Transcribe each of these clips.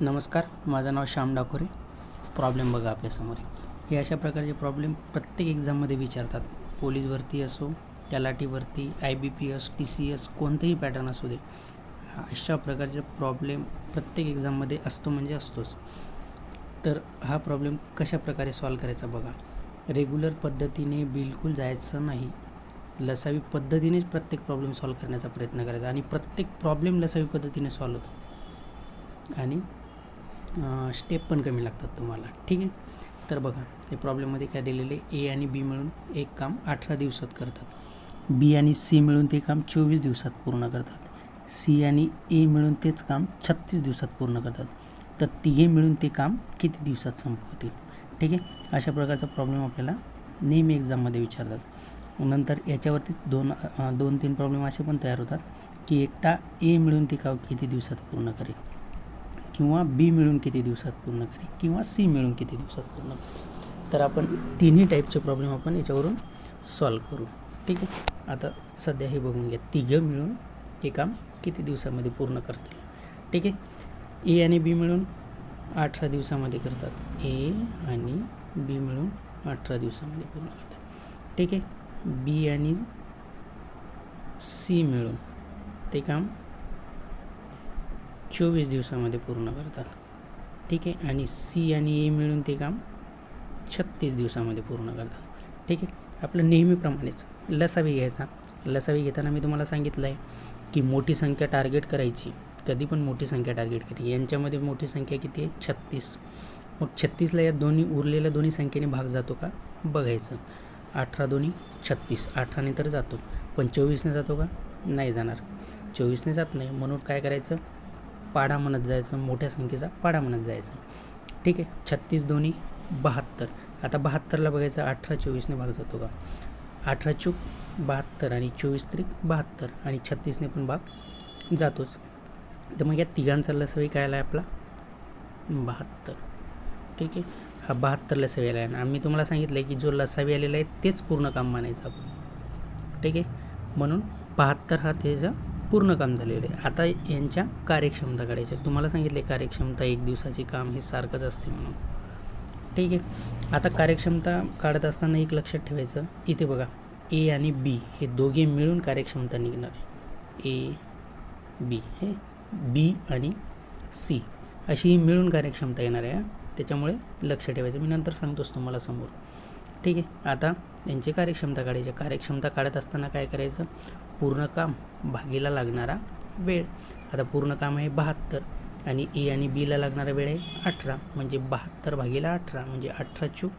नमस्कार, माझं नाव श्याम डाकोरे. प्रॉब्लेम बघा आपल्यासमोर आहे. हे अशा प्रकारचे प्रॉब्लेम प्रत्येक एक्झाममध्ये विचारतात. पोलीस भरती असो, तलाठी भरती, IBPS, TCS कोणतेही पॅटर्न असू दे, अशा प्रकारचे प्रॉब्लेम प्रत्येक एक्झाममध्ये असतो म्हणजे असतोच. तर हा प्रॉब्लेम कशा प्रकारे सॉल्व करायचा बघा. रेग्युलर पद्धतीने बिलकुल जायचं नाही. लसावी पद्धतीनेच प्रत्येक प्रॉब्लेम सॉल्व करण्याचा प्रयत्न करायचा आणि प्रत्येक प्रॉब्लेम लसावी पद्धतीने सॉल्व होतो आणि स्टेप पण कमी लागतात तुम्हाला. ठीक आहे. तर बघा, हे प्रॉब्लेममध्ये काय दिलेले, ए आणि बी मिळून एक काम 18 दिवसात करतात. बी आणि सी मिळून ते काम 24 दिवसात पूर्ण करतात. सी आणि ए मिळून तेच काम 36 दिवसात पूर्ण करतात. तर तिघे मिळून ते काम किती दिवसात संपवतील. ठीक आहे. अशा प्रकारचा प्रॉब्लेम आपल्याला नेहमी एक्झाममध्ये विचारतात. नंतर याच्यावरतीच दोन तीन प्रॉब्लेम असे पण तयार होतात की एकटा ए मिळून ते काम किती दिवसात पूर्ण करेल, किंवा बी मिळून किती दिवसात पूर्ण करेल, किंवा सी मिळून किती दिवसात पूर्ण करेल. तर आपण तिन्ही टाईपचे प्रॉब्लेम आपण याच्यावरून सॉल्व करू. ठीक आहे. आता सध्या हे बघून घ्या, तिघं मिळून ते काम किती दिवसामध्ये पूर्ण करतील. ठीक आहे. ए आणि बी मिळून 18 दिवसामध्ये करतात. ए आणि बी मिळून 18 दिवसामध्ये पूर्ण करतात. ठीक आहे. बी आणि सी मिळून ते काम 24 दिवसामध्ये पूर्ण करतात. ठीक आहे. आणि सी आणि ए मिळून ते काम 36 दिवसामध्ये पूर्ण करतात. ठीक आहे. आपलं नेहमीप्रमाणेच लसावी घ्यायचा. लसावी घेताना मी तुम्हाला सांगितलं आहे की मोठी संख्या टार्गेट करायची. कधी पण मोठी संख्या टार्गेट करायची. यांच्यामध्ये मोठी संख्या किती आहे, 36. मग 36ला या उरलेल्या दोन्ही संख्येने भाग जातो का बघायचं. 18 दोन्ही 36, 18ने तर जातो, पण 24ने जातो का, नाही जाणार. 24ने जात नाही. म्हणून काय करायचं, पाढा म्हणत जायचं, मोठ्या संख्येचा पाढा म्हणत जायचं. ठीक आहे. 36 दोन्ही 72. आता 72ला बघायचं 18 24ने भाग जातो का. 18 चूक 72 आणि 24 त्रिक 72 आणि 36ने पण भाग जातोच. तर मग या तिघांचा लसावी काय आला आहे आपला, 72. ठीक आहे. हा 72 लसावी आला आहे. आणि आम्ही तुम्हाला सांगितलं आहे की जो लसावी आलेला आहे तेच पूर्ण काम मानायचं आपण. ठीक आहे. म्हणून 72 हा त्याचं पूर्ण काम झालेलं आहे. आता यांच्या कार्यक्षमता काढायच्या. तुम्हाला सांगितले कार्यक्षमता एक दिवसाची काम हे सारखंच असते म्हणून. ठीक आहे. आता कार्यक्षमता काढत असताना एक लक्षात ठेवायचं, इथे बघा ए आणि बी हे दोघे मिळून कार्यक्षमता निघणार आहे. ए बी हे बी आणि सी अशी मिळून कार्यक्षमता येणार आहे. त्याच्यामुळे लक्ष ठेवायचं. मी नंतर सांगतोच तुम्हाला समोर. ठीक आहे. आता यांची कार्यक्षमता काढायची. कार्यक्षमता काढत असताना काय करायचं, पूर्ण काम भागीला लागणारा वेळ. आता पूर्ण काम आहे 72 आणि ए आणि बीला लागणारा वेळ आहे 18, म्हणजे 72 भागीला 18 म्हणजे 18 चूक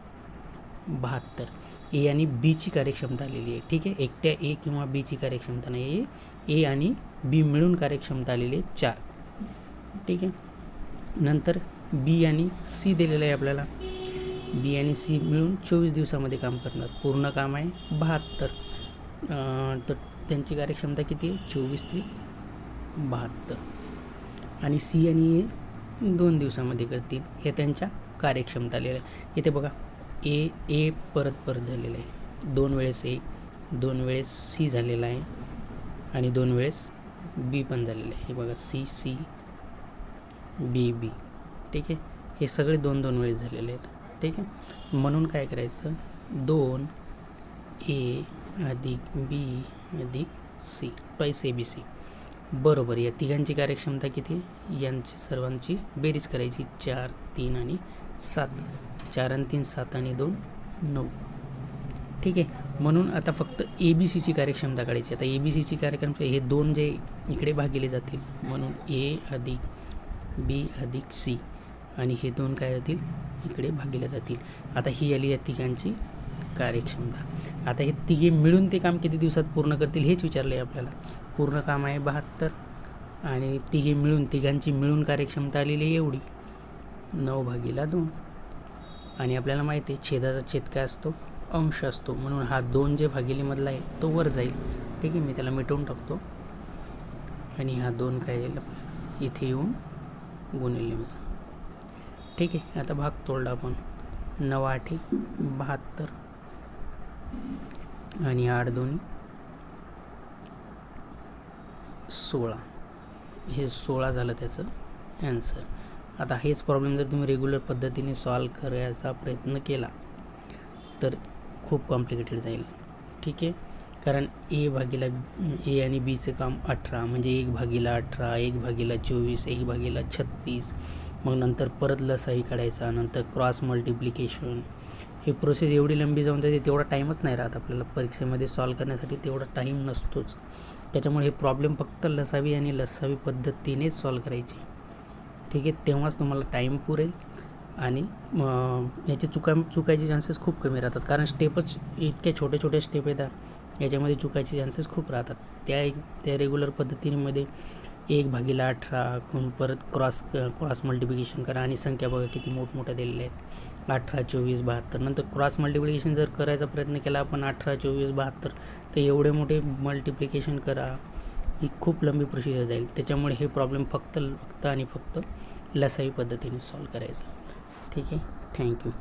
72. ए आणि बीची कार्यक्षमता आलेली आहे. ठीक आहे. एकट्या ए किंवा बीची कार्यक्षमता नाही आहे. ए आणि बी मिळून कार्यक्षमता आलेली आहे 4. ठीक आहे. नंतर बी आणि सी दिलेलं आहे आपल्याला. बी आणि सी मिळून 24 दिवसामध्ये काम करणार. पूर्ण काम आहे 72. तर त्यांची कार्यक्षमता किती आहे, 24 त्रिक 72. आणि सी आणि ए 2 दिवसामध्ये करतील. हे त्यांच्या कार्यक्षमता आलेल्या आहे. इथे बघा ए परत झालेलं आहे. 2 वेळेस ए, 2 वेळेस सी झालेला आहे आणि 2 वेळेस बी पण झालेलं आहे. हे बघा सी बी. ठीक आहे. हे सगळे 2 वेळेस झालेले आहेत. ठीक आहे. म्हणून काय करायचं, 2 ए अधिक बी अधिक सी ट्वाईस ABC बरोबर. या तिघांची कार्यक्षमता किती, यांची सर्वांची बेरीज करायची. 4 3 आणि 7. 4 आणि 3 7 आणि 2 9. ठीक आहे. म्हणून आता फक्त ABCची कार्यक्षमता काढायची. आता ABCची कार्यक्षमता हे 2 जे इकडे भागिले जातील, म्हणून ए अधिक बी अधिक सी आणि हे 2 काय होतील, इकडे भागिले जातील. आता ही आली या तिघांची कार्यक्षमता. आता हे तिघे मिळून ते काम किती दिवसात पूर्ण करतील हेच विचारलं आहे आपल्याला. पूर्ण काम आहे 72 आणि तिघांची मिळून कार्यक्षमता आलेली आहे एवढी, 9/2. आणि आपल्याला माहिती आहे छेदाचा छेद काय असतो, अंश असतो. म्हणून हा 2 जे भागिलेमधला आहे तो वर जाईल. ठीक आहे. मी त्याला मिटवून टाकतो आणि हा 2 काय जाईल इथे येऊन गुणिले. ठीक आहे. आता भाग तोडला आपण. 9 8 72 आणि 8 2 16. हे 16 झालं त्याचं ॲन्सर. आता हेच प्रॉब्लेम जर तुम्ही रेग्युलर पद्धतीने सॉल्व करायचा प्रयत्न केला तर खूप कॉम्प्लिकेटेड जाईल. ठीक आहे, कारण ए आणि बीचं काम 18 म्हणजे 1/18, 1/24, 1/36, मग नंतर परत लसावी काढायचा, नंतर क्रॉस मल्टिप्लिकेशन. ही प्रोसेस एवढी लंबी जाऊन जाते, तेवढा टाईमच नाही राहत आपल्याला परीक्षेमध्ये सॉल्व करण्यासाठी, तेवढा टाईम नसतोच. त्याच्यामुळे हे प्रॉब्लेम फक्त लसावी आणि लसावी पद्धतीनेच सॉल्व करायची. ठीक आहे, तेव्हाच तुम्हाला टाईम पुरेल आणि याचे चुकायचे चान्सेस खूप कमी राहतात, कारण स्टेपच इतक्या छोट्या छोट्या स्टेप येतात, याच्यामध्ये चुकायचे चान्सेस खूप राहतात. त्या रेग्युलर पद्धतीमध्ये 1/18 परत क्रॉस मल्टिप्लिकेशन करा आणि संख्या बघा किती मोठमोठ्या दिलेल्या आहेत, 18, 24, 72. नंतर क्रॉस मल्टिप्लिकेशन जर करायचा प्रयत्न केला आपण 18, 24, 72, तर एवढे मोठे मल्टिप्लिकेशन करा, ही खूप लंबी प्रोसिजर जाईल. त्याच्यामुळे हे प्रॉब्लेम फक्त आणि फक्त लसावी पद्धतीने सॉल्व करायचा. ठीक आहे, थँक्यू.